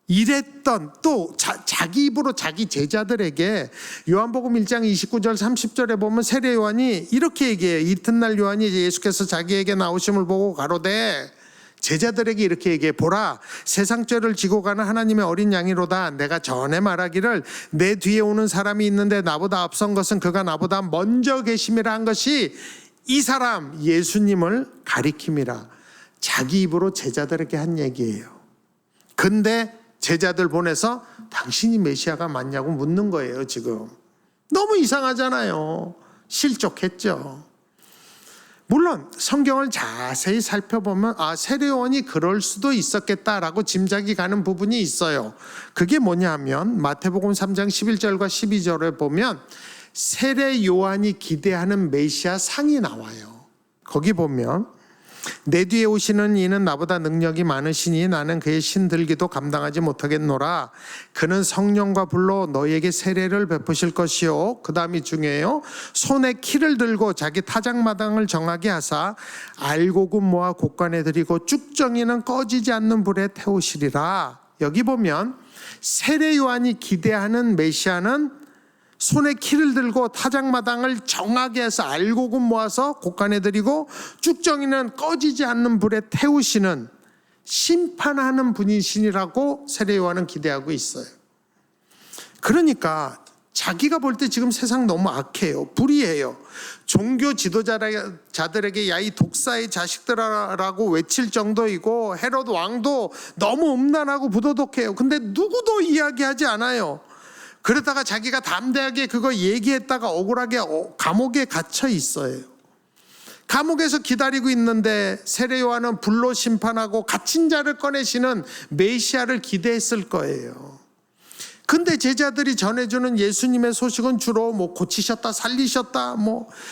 이랬던 또 자기 입으로 자기 제자들에게 요한복음 1장 29절 30절에 보면 세례 요한이 이렇게 얘기해요. 이튿날 요한이 예수께서 자기에게 나오심을 보고 가로되 제자들에게 이렇게 얘기해 보라 세상 죄를 지고 가는 하나님의 어린 양이로다. 내가 전에 말하기를 내 뒤에 오는 사람이 있는데 나보다 앞선 것은 그가 나보다 먼저 계심이라 한 것이 이 사람 예수님을 가리킴이라. 자기 입으로 제자들에게 한 얘기예요. 근데 제자들 보내서 당신이 메시아가 맞냐고 묻는 거예요. 지금 너무 이상하잖아요. 실족했죠. 물론 성경을 자세히 살펴보면 세례 요한이 그럴 수도 있었겠다라고 짐작이 가는 부분이 있어요. 그게 뭐냐면 마태복음 3장 11절과 12절에 보면 세례 요한이 기대하는 메시아 상이 나와요. 거기 보면 내 뒤에 오시는 이는 나보다 능력이 많으시니 나는 그의 신들기도 감당하지 못하겠노라. 그는 성령과 불로 너희에게 세례를 베푸실 것이요. 그 다음이 중요해요. 손에 키를 들고 자기 타작마당을 정하게 하사 알곡은 모아 곳간에 들이고 쭉정이는 꺼지지 않는 불에 태우시리라. 여기 보면 세례 요한이 기대하는 메시아는 손에 키를 들고 타작마당을 정하게 해서 알곡은 모아서 곳간에 들이고 쭉정이는 꺼지지 않는 불에 태우시는 심판하는 분이시라고 세례 요한은 기대하고 있어요. 그러니까 자기가 볼 때 지금 세상 너무 악해요. 불의해요. 종교 지도자들에게 야 이 독사의 자식들아라고 외칠 정도이고 헤롯 왕도 너무 음란하고 부도덕해요. 근데 누구도 이야기하지 않아요. 그러다가 자기가 담대하게 그거 얘기했다가 억울하게 감옥에 갇혀 있어요. 감옥에서 기다리고 있는데 세례 요한은 불로 심판하고 갇힌 자를 꺼내시는 메시아를 기대했을 거예요. 근데 제자들이 전해주는 예수님의 소식은 주로 고치셨다 살리셨다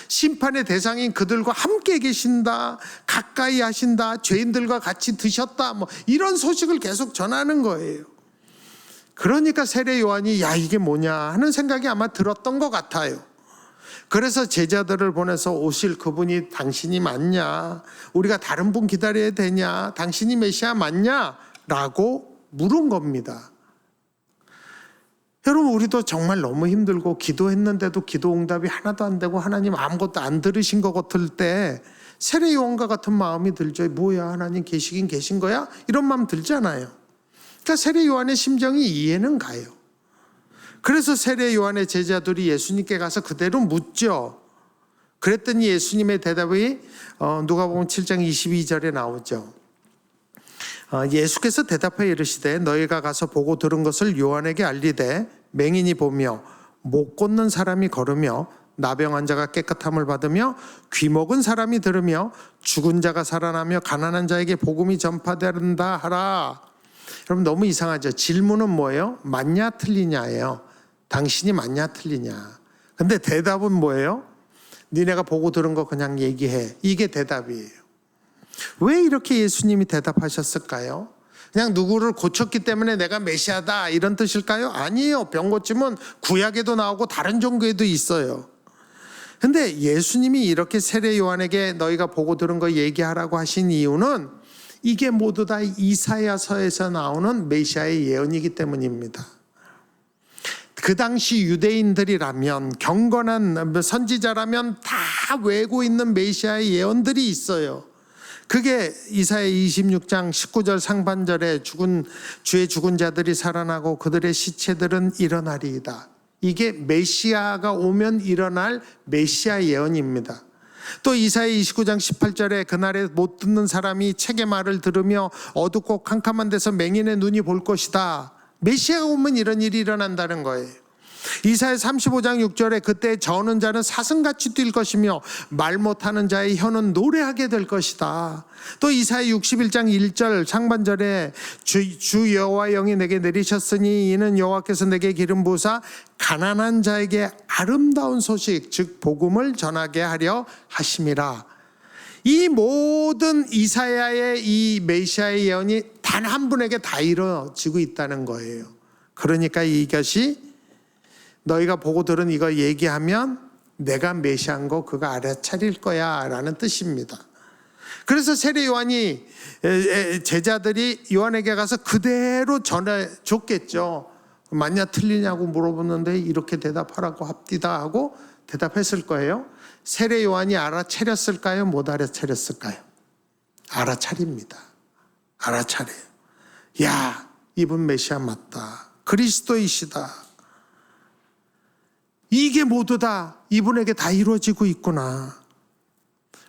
심판의 대상인 그들과 함께 계신다 가까이 하신다 죄인들과 같이 드셨다 이런 소식을 계속 전하는 거예요. 그러니까 세례 요한이 야 이게 뭐냐 하는 생각이 아마 들었던 것 같아요. 그래서 제자들을 보내서 오실 그분이 당신이 맞냐, 우리가 다른 분 기다려야 되냐, 당신이 메시아 맞냐 라고 물은 겁니다. 여러분, 우리도 정말 너무 힘들고 기도했는데도 기도 응답이 하나도 안 되고 하나님 아무것도 안 들으신 것 같을 때 세례 요한과 같은 마음이 들죠. 뭐야, 하나님 계시긴 계신 거야? 이런 마음 들잖아요. 그러니까 세례 요한의 심정이 이해는 가요. 그래서 세례 요한의 제자들이 예수님께 가서 그대로 묻죠. 그랬더니 예수님의 대답이 누가복음 7장 22절에 나오죠. 예수께서 대답하여 이르시되 너희가 가서 보고 들은 것을 요한에게 알리되 맹인이 보며 못 걷는 사람이 걸으며 나병 환자가 깨끗함을 받으며 귀먹은 사람이 들으며 죽은 자가 살아나며 가난한 자에게 복음이 전파된다 하라. 여러분 너무 이상하죠? 질문은 뭐예요? 맞냐 틀리냐예요. 당신이 맞냐 틀리냐. 근데 대답은 뭐예요? 니네가 보고 들은 거 그냥 얘기해. 이게 대답이에요. 왜 이렇게 예수님이 대답하셨을까요? 그냥 누구를 고쳤기 때문에 내가 메시아다 이런 뜻일까요? 아니에요. 병 고치면 구약에도 나오고 다른 종교에도 있어요. 근데 예수님이 이렇게 세례 요한에게 너희가 보고 들은 거 얘기하라고 하신 이유는 이게 모두 다 이사야서에서 나오는 메시아의 예언이기 때문입니다. 그 당시 유대인들이라면 경건한 선지자라면 다 외고 있는 메시아의 예언들이 있어요. 그게 이사야 26장 19절 상반절에 주의 죽은 자들이 살아나고 그들의 시체들은 일어나리이다. 이게 메시아가 오면 일어날 메시아 예언입니다. 또 이사야 29장 18절에 그날에 못 듣는 사람이 책의 말을 들으며 어둡고 캄캄한 데서 맹인의 눈이 볼 것이다. 메시아가 오면 이런 일이 일어난다는 거예요. 이사야 35장 6절에 그때 저는 자는 사슴같이 뛸 것이며 말 못하는 자의 혀는 노래하게 될 것이다. 또 이사야 61장 1절 상반절에 주 여호와 영이 내게 내리셨으니 이는 여호와께서 내게 기름 부으사 가난한 자에게 아름다운 소식 즉 복음을 전하게 하려 하심이라. 이 모든 이사야의 이 메시아의 예언이 단 한 분에게 다 이루어지고 있다는 거예요. 그러니까 이것이 너희가 보고 들은 이거 얘기하면 내가 메시아인 거 그거 알아차릴 거야 라는 뜻입니다. 그래서 세례 요한이 제자들이 요한에게 가서 그대로 전해줬겠죠. 맞냐 틀리냐고 물어보는데 이렇게 대답하라고 합디다 하고 대답했을 거예요. 세례 요한이 알아차렸을까요? 못 알아차렸을까요? 알아차립니다. 알아차려요. 야, 이분 메시아 맞다. 그리스도이시다. 이게 모두 다 이분에게 다 이루어지고 있구나.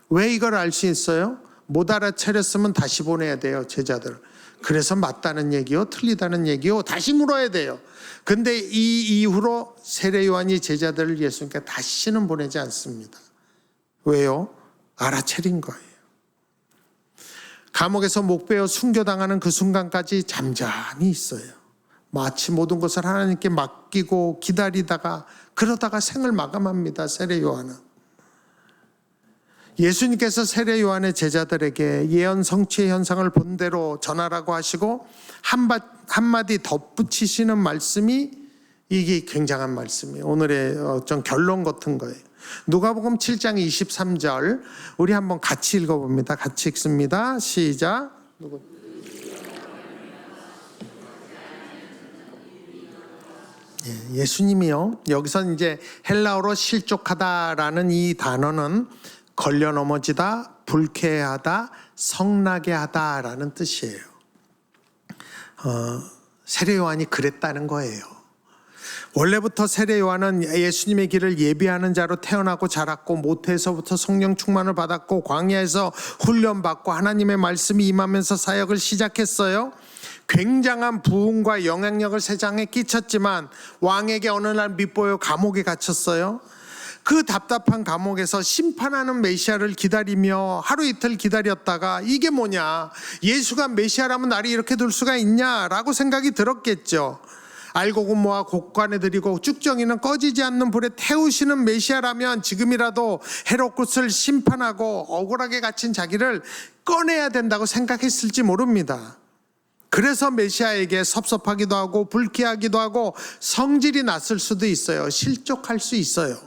왜 이걸 알 수 있어요? 못 알아차렸으면 다시 보내야 돼요, 제자들. 그래서 맞다는 얘기요, 틀리다는 얘기요, 다시 물어야 돼요. 근데 이 이후로 세례 요한이 제자들을 예수님께 다시는 보내지 않습니다. 왜요? 알아차린 거예요. 감옥에서 목베어 순교당하는 그 순간까지 잠잠히 있어요. 마치 모든 것을 하나님께 맡기고 기다리다가 그러다가 생을 마감합니다. 세례 요한은. 예수님께서 세례 요한의 제자들에게 예언 성취의 현상을 본대로 전하라고 하시고 한마디 덧붙이시는 말씀이 이게 굉장한 말씀이에요. 오늘의 어떤 결론 같은 거예요. 누가복음 7장 23절 우리 한번 같이 읽어봅니다. 같이 읽습니다. 시작. 예수님이요. 여기서 이제 헬라어로 실족하다라는 이 단어는 걸려 넘어지다, 불쾌하다, 성나게 하다라는 뜻이에요. 세례 요한이 그랬다는 거예요. 원래부터 세례 요한은 예수님의 길을 예비하는 자로 태어나고 자랐고 모태에서부터 성령 충만을 받았고 광야에서 훈련받고 하나님의 말씀이 임하면서 사역을 시작했어요. 굉장한 부흥과 영향력을 세상에 끼쳤지만 왕에게 어느 날 밉보여 감옥에 갇혔어요. 그 답답한 감옥에서 심판하는 메시아를 기다리며 하루 이틀 기다렸다가 이게 뭐냐, 예수가 메시아라면 나를 이렇게 둘 수가 있냐라고 생각이 들었겠죠. 알곡은 모아 곡간에 들이고 쭉정이는 꺼지지 않는 불에 태우시는 메시아라면 지금이라도 헤롯굿을 심판하고 억울하게 갇힌 자기를 꺼내야 된다고 생각했을지 모릅니다. 그래서 메시아에게 섭섭하기도 하고 불쾌하기도 하고 성질이 났을 수도 있어요. 실족할 수 있어요.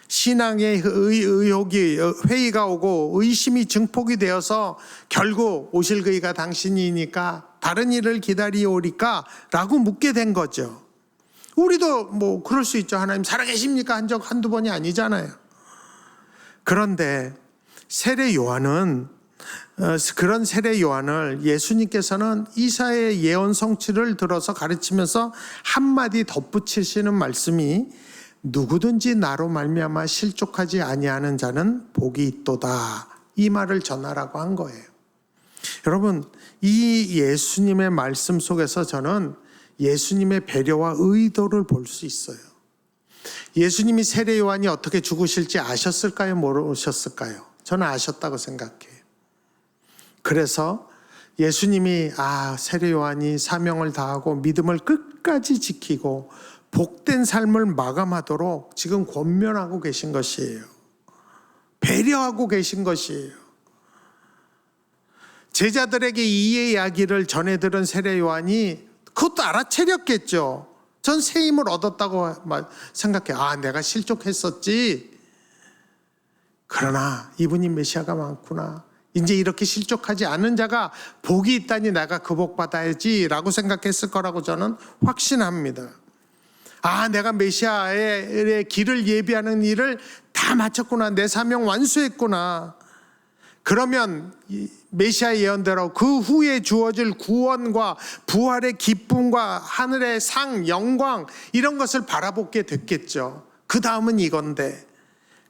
신앙의 의혹이 회의가 오고 의심이 증폭이 되어서 결국 오실 그이가 당신이니까 다른 일을 기다리오리까 라고 묻게 된 거죠. 우리도 뭐 그럴 수 있죠. 하나님 살아계십니까? 한 적 한두 번이 아니잖아요. 그런데 세례 요한은 그런 세례 요한을 예수님께서는 이사야의 예언 성취를 들어서 가르치면서 한마디 덧붙이시는 말씀이 누구든지 나로 말미암아 실족하지 아니하는 자는 복이 있도다, 이 말을 전하라고 한 거예요. 여러분, 이 예수님의 말씀 속에서 저는 예수님의 배려와 의도를 볼 수 있어요. 예수님이 세례 요한이 어떻게 죽으실지 아셨을까요? 모르셨을까요? 저는 아셨다고 생각해요. 그래서 예수님이 세례 요한이 사명을 다하고 믿음을 끝까지 지키고 복된 삶을 마감하도록 지금 권면하고 계신 것이에요. 배려하고 계신 것이에요. 제자들에게 이 이야기를 전해 들은 세례 요한이 그것도 알아채렸겠죠. 전 새 힘을 얻었다고 생각해. 내가 실족했었지. 그러나 이분이 메시아가 많구나. 이제 이렇게 실족하지 않은 자가 복이 있다니 내가 그 복 받아야지 라고 생각했을 거라고 저는 확신합니다. 내가 메시아의 길을 예비하는 일을 다 마쳤구나. 내 사명 완수했구나. 그러면 메시아 예언대로 그 후에 주어질 구원과 부활의 기쁨과 하늘의 상, 영광 이런 것을 바라보게 됐겠죠. 그 다음은 이건데,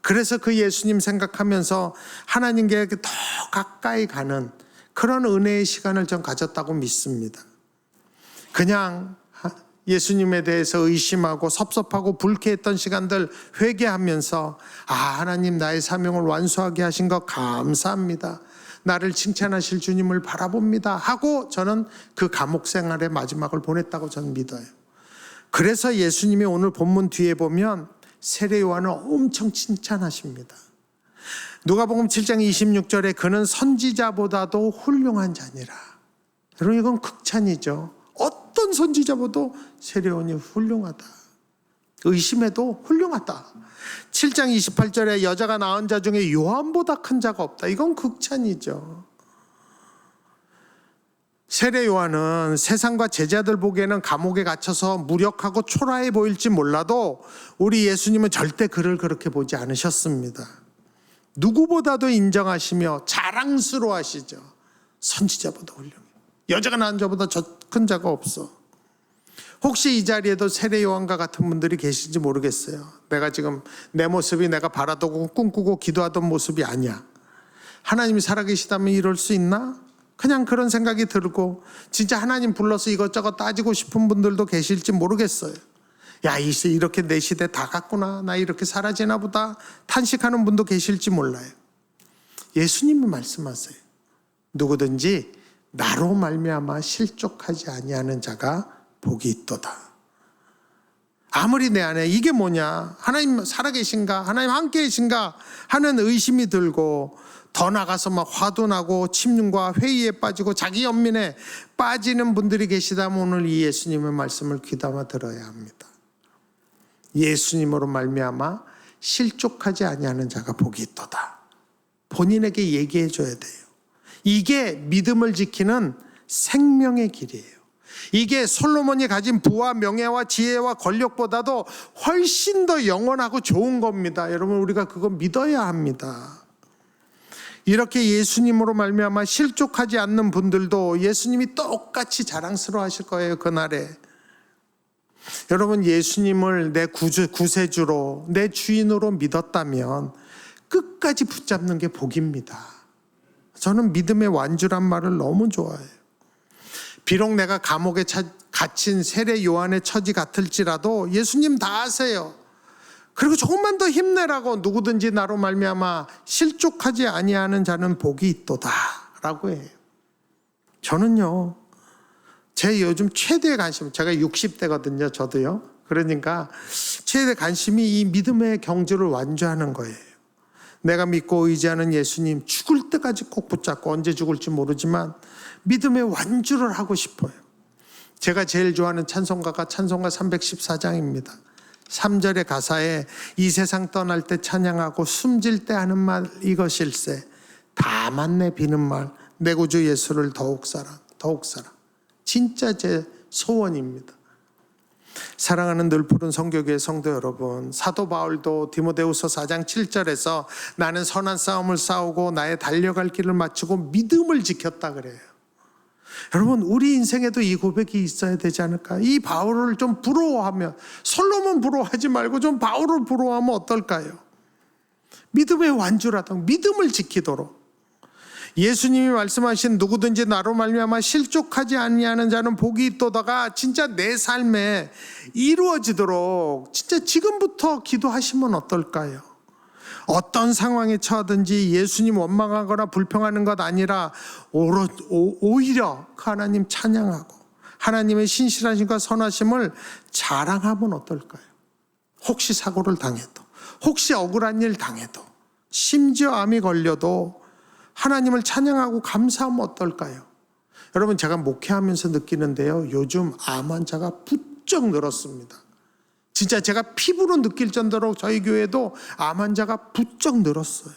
그래서 그 예수님 생각하면서 하나님께 더 가까이 가는 그런 은혜의 시간을 전 가졌다고 믿습니다. 그냥 예수님에 대해서 의심하고 섭섭하고 불쾌했던 시간들 회개하면서 하나님 나의 사명을 완수하게 하신 것 감사합니다. 나를 칭찬하실 주님을 바라봅니다 하고 저는 그 감옥 생활의 마지막을 보냈다고 저는 믿어요. 그래서 예수님이 오늘 본문 뒤에 보면 세례 요한을 엄청 칭찬하십니다. 누가복음 7장 26절에 그는 선지자보다도 훌륭한 자니라. 여러분 이건 극찬이죠. 어떤 선지자보다도 세례 요한이 훌륭하다. 의심해도 훌륭하다. 7장 28절에 여자가 낳은 자 중에 요한보다 큰 자가 없다. 이건 극찬이죠. 세례 요한은 세상과 제자들 보기에는 감옥에 갇혀서 무력하고 초라해 보일지 몰라도 우리 예수님은 절대 그를 그렇게 보지 않으셨습니다. 누구보다도 인정하시며 자랑스러워하시죠. 선지자보다 훌륭해. 여자가 낳은 자보다 큰 자가 없어. 혹시 이 자리에도 세례 요한과 같은 분들이 계신지 모르겠어요. 내가 지금 내 모습이 내가 바라보고 꿈꾸고 기도하던 모습이 아니야. 하나님이 살아계시다면 이럴 수 있나? 그냥 그런 생각이 들고 진짜 하나님 불러서 이것저것 따지고 싶은 분들도 계실지 모르겠어요. 이렇게 내 시대 다 갔구나. 나 이렇게 사라지나 보다. 탄식하는 분도 계실지 몰라요. 예수님이 말씀하세요. 누구든지 나로 말미암아 실족하지 아니하는 자가 복이 있도다. 아무리 내 안에 이게 뭐냐, 하나님 살아계신가, 하나님 함께 계신가 하는 의심이 들고 더 나가서 막 화도 나고 침륜과 회의에 빠지고 자기 연민에 빠지는 분들이 계시다면 오늘 이 예수님의 말씀을 귀담아 들어야 합니다. 예수님으로 말미암아 실족하지 아니하는 자가 복이 있도다. 본인에게 얘기해 줘야 돼요. 이게 믿음을 지키는 생명의 길이에요. 이게 솔로몬이 가진 부와 명예와 지혜와 권력보다도 훨씬 더 영원하고 좋은 겁니다. 여러분 우리가 그거 믿어야 합니다. 이렇게 예수님으로 말미암아 실족하지 않는 분들도 예수님이 똑같이 자랑스러워 하실 거예요. 그날에. 여러분 예수님을 내 구세주로 내 주인으로 믿었다면 끝까지 붙잡는 게 복입니다. 저는 믿음의 완주란 말을 너무 좋아해요. 비록 내가 감옥에 갇힌 세례 요한의 처지 같을지라도 예수님 다 아세요. 그리고 조금만 더 힘내라고 누구든지 나로 말미암아 실족하지 아니하는 자는 복이 있도다 라고 해요. 저는요 제 요즘 최대의 관심, 제가 60대거든요 저도요. 그러니까 최대 관심이 이 믿음의 경주를 완주하는 거예요. 내가 믿고 의지하는 예수님 죽을 때까지 꼭 붙잡고 언제 죽을지 모르지만 믿음의 완주를 하고 싶어요. 제가 제일 좋아하는 찬송가가 찬송가 314장입니다. 3절의 가사에 이 세상 떠날 때 찬양하고 숨질 때 하는 말 이것일세 다 맞네 비는 말 내 구주 예수를 더욱 사랑 더욱 사랑. 진짜 제 소원입니다. 사랑하는 늘푸른 성교교회 성도 여러분, 사도 바울도 디모데후서 4장 7절에서 나는 선한 싸움을 싸우고 나의 달려갈 길을 마치고 믿음을 지켰다 그래요. 여러분 우리 인생에도 이 고백이 있어야 되지 않을까? 이 바울을 좀 부러워하면, 솔로몬 부러워하지 말고 좀 바울을 부러워하면 어떨까요? 믿음의 완주라도 믿음을 지키도록. 예수님이 말씀하신 누구든지 나로 말미암아 실족하지 아니하는 자는 복이 있도다가 진짜 내 삶에 이루어지도록 진짜 지금부터 기도하시면 어떨까요? 어떤 상황에 처하든지 예수님 원망하거나 불평하는 것 아니라 오히려 그 하나님 찬양하고 하나님의 신실하심과 선하심을 자랑하면 어떨까요? 혹시 사고를 당해도, 혹시 억울한 일 당해도, 심지어 암이 걸려도 하나님을 찬양하고 감사하면 어떨까요? 여러분, 제가 목회하면서 느끼는데요, 요즘 암 환자가 부쩍 늘었습니다. 진짜 제가 피부로 느낄 정도로 저희 교회도 암 환자가 부쩍 늘었어요.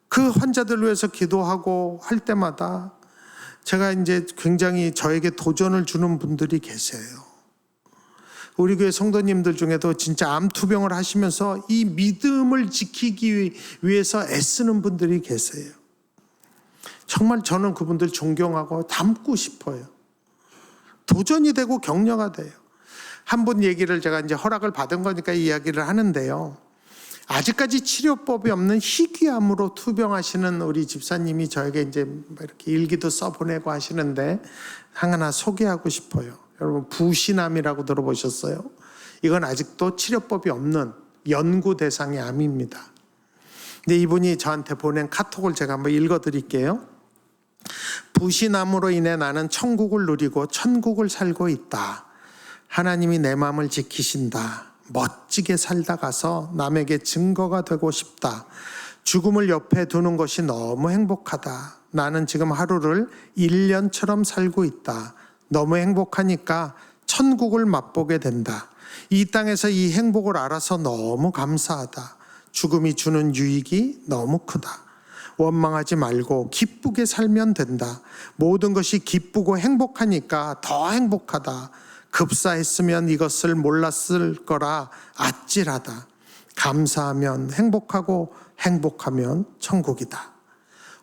그 환자들을 위해서 기도하고 할 때마다 제가 이제 굉장히 저에게 도전을 주는 분들이 계세요. 우리 교회 성도님들 중에도 진짜 암 투병을 하시면서 이 믿음을 지키기 위해서 애쓰는 분들이 계세요. 정말 저는 그분들 존경하고 닮고 싶어요. 도전이 되고 격려가 돼요. 한 분 얘기를 제가 이제 허락을 받은 거니까 이야기를 하는데요. 아직까지 치료법이 없는 희귀암으로 투병하시는 우리 집사님이 저에게 이제 이렇게 일기도 써보내고 하시는데 하나 소개하고 싶어요. 여러분, 부신암이라고 들어보셨어요? 이건 아직도 치료법이 없는 연구 대상의 암입니다. 근데 이분이 저한테 보낸 카톡을 제가 한번 읽어드릴게요. 부신암으로 인해 나는 천국을 누리고 천국을 살고 있다. 하나님이 내 마음을 지키신다. 멋지게 살다 가서 남에게 증거가 되고 싶다. 죽음을 옆에 두는 것이 너무 행복하다. 나는 지금 하루를 1년처럼 살고 있다. 너무 행복하니까 천국을 맛보게 된다. 이 땅에서 이 행복을 알아서 너무 감사하다. 죽음이 주는 유익이 너무 크다. 원망하지 말고 기쁘게 살면 된다. 모든 것이 기쁘고 행복하니까 더 행복하다. 급사했으면 이것을 몰랐을 거라 아찔하다. 감사하면 행복하고 행복하면 천국이다.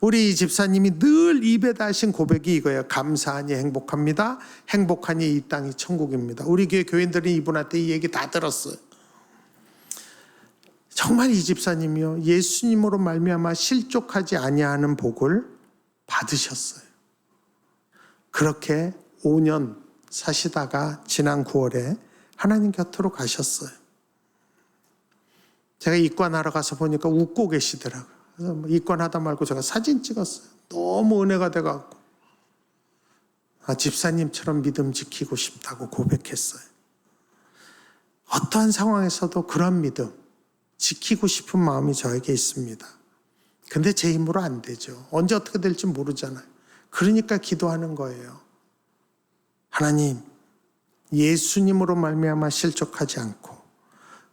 우리 집사님이 늘 입에다 하신 고백이 이거예요. 감사하니 행복합니다. 행복하니 이 땅이 천국입니다. 우리 교회 교인들이 이분한테 이 얘기 다 들었어요. 정말 이 집사님이요, 예수님으로 말미암아 실족하지 아니하는 복을 받으셨어요. 그렇게 5년 사시다가 지난 9월에 하나님 곁으로 가셨어요. 제가 입관하러 가서 보니까 웃고 계시더라고요. 그래서 입관하다 말고 제가 사진 찍었어요. 너무 은혜가 돼갖고 집사님처럼 믿음 지키고 싶다고 고백했어요. 어떠한 상황에서도 그런 믿음 지키고 싶은 마음이 저에게 있습니다. 근데 제 힘으로 안 되죠. 언제 어떻게 될지 모르잖아요. 그러니까 기도하는 거예요. 하나님, 예수님으로 말미암아 실족하지 않고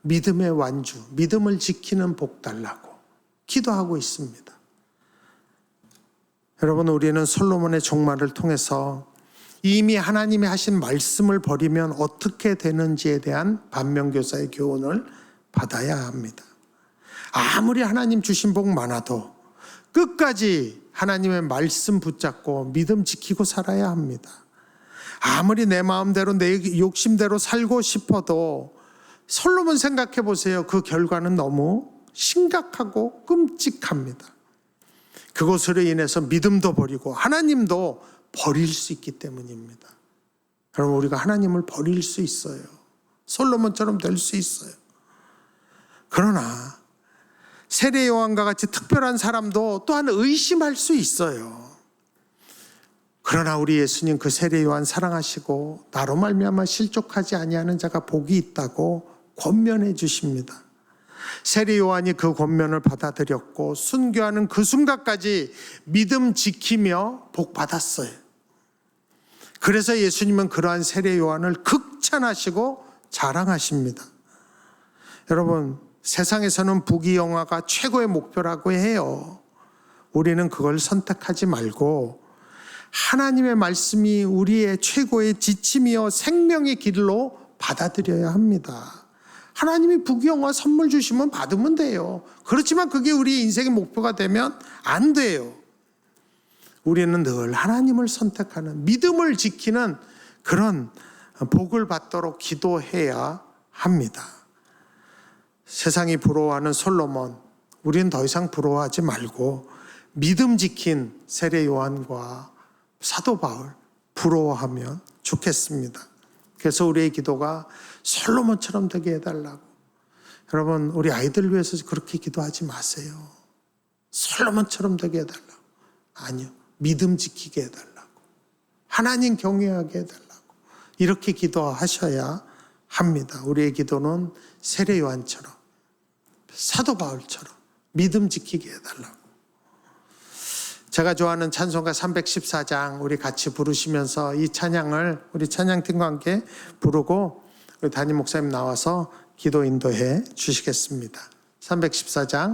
믿음의 완주, 믿음을 지키는 복 달라고 기도하고 있습니다. 여러분, 우리는 솔로몬의 종말을 통해서 이미 하나님이 하신 말씀을 버리면 어떻게 되는지에 대한 반면교사의 교훈을 받아야 합니다. 아무리 하나님 주신 복 많아도 끝까지 하나님의 말씀 붙잡고 믿음 지키고 살아야 합니다. 아무리 내 마음대로 내 욕심대로 살고 싶어도 솔로몬 생각해 보세요. 그 결과는 너무 심각하고 끔찍합니다. 그것으로 인해서 믿음도 버리고 하나님도 버릴 수 있기 때문입니다. 여러분, 우리가 하나님을 버릴 수 있어요. 솔로몬처럼 될 수 있어요. 그러나 세례 요한과 같이 특별한 사람도 또한 의심할 수 있어요. 그러나 우리 예수님 그 세례 요한 사랑하시고 나로 말미암아 실족하지 아니하는 자가 복이 있다고 권면해 주십니다. 세례 요한이 그 권면을 받아들였고 순교하는 그 순간까지 믿음 지키며 복 받았어요. 그래서 예수님은 그러한 세례 요한을 극찬하시고 자랑하십니다. 여러분, 세상에서는 부귀영화가 최고의 목표라고 해요. 우리는 그걸 선택하지 말고 하나님의 말씀이 우리의 최고의 지침이요 생명의 길로 받아들여야 합니다. 하나님이 부귀영화 선물 주시면 받으면 돼요. 그렇지만 그게 우리 인생의 목표가 되면 안 돼요. 우리는 늘 하나님을 선택하는, 믿음을 지키는 그런 복을 받도록 기도해야 합니다. 세상이 부러워하는 솔로몬, 우리는 더 이상 부러워하지 말고 믿음 지킨 세례 요한과 사도 바울 부러워하면 좋겠습니다. 그래서 우리의 기도가 솔로몬처럼 되게 해달라고. 여러분, 우리 아이들 위해서 그렇게 기도하지 마세요. 솔로몬처럼 되게 해달라고. 아니요. 믿음 지키게 해달라고. 하나님 경외하게 해달라고. 이렇게 기도하셔야 합니다. 우리의 기도는 세례 요한처럼, 사도 바울처럼 믿음 지키게 해달라고. 제가 좋아하는 찬송가 314장 우리 같이 부르시면서 이 찬양을 우리 찬양팀과 함께 부르고 우리 담임 목사님 나와서 기도 인도해 주시겠습니다. 314장